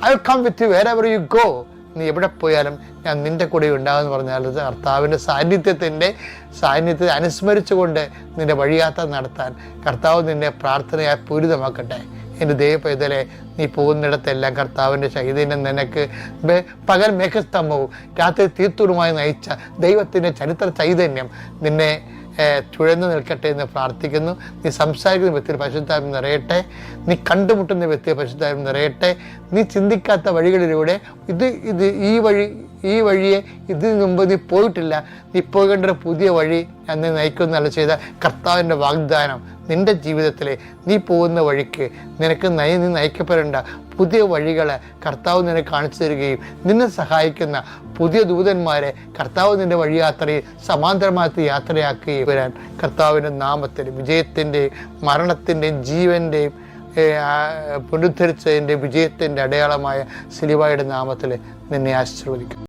I will come with you wherever you go. നീ എവിടെ പോയാലും ഞാൻ നിൻ്റെ കൂടെ ഉണ്ടാകുമെന്ന് പറഞ്ഞാൽ കർത്താവിൻ്റെ സാന്നിധ്യത്തെ അനുസ്മരിച്ചുകൊണ്ട് നിൻ്റെ വഴിയാത്ര നടത്താൻ കർത്താവ് നിന്നെ പ്രാർത്ഥനയായി പൂരിതമാക്കട്ടെ. എൻ്റെ ദൈവപൈതലെ, നീ പോകുന്നിടത്തെല്ലാം കർത്താവിൻ്റെ ചൈതന്യം നിനക്ക് പകൽ മേഘസ്തംഭവും രാത്രി തീർത്തൂരുമായി നയിച്ച ദൈവത്തിൻ്റെ ചരിത്ര ചൈതന്യം നിന്നെ തുഴന്നു നിൽക്കട്ടെ എന്ന് പ്രാർത്ഥിക്കുന്നു. നീ സംസാരിക്കുന്ന വ്യക്തിയിൽ പരിശുദ്ധാത്മ നിറയട്ടെ. നീ കണ്ടുമുട്ടുന്ന വ്യക്തിയെ പരിശുദ്ധാത്മ നിറയട്ടെ. നീ ചിന്തിക്കാത്ത വഴികളിലൂടെ ഈ വഴിയെ ഇതിനു മുമ്പ് നീ പോയിട്ടില്ല, നീ പോകേണ്ട ഒരു പുതിയ വഴി ഞാൻ നീ നയിക്കുന്നല്ല ചെയ്ത കർത്താവിൻ്റെ വാഗ്ദാനം നിൻ്റെ ജീവിതത്തിലെ നീ പോകുന്ന വഴിക്ക് നിനക്ക് നീ നയിക്കപ്പെടേണ്ട പുതിയ വഴികളെ കർത്താവ് നിനക്ക് കാണിച്ചു തരികയും നിന്നെ സഹായിക്കുന്ന പുതിയ ദൂതന്മാരെ കർത്താവ് നിൻ്റെ വഴിയാത്രയിൽ സമാന്തരമായ യാത്രയാക്കുകയും വരാൻ കർത്താവിൻ്റെ നാമത്തിൽ വിജയത്തിൻ്റെയും മരണത്തിൻ്റെയും ജീവൻ്റെയും പുനരുദ്ധരിച്ചതിൻ്റെ വിജയത്തിൻ്റെ അടയാളമായ സിലുവയുടെ നാമത്തിൽ നിന്നെ ആശീർവദിക്കും.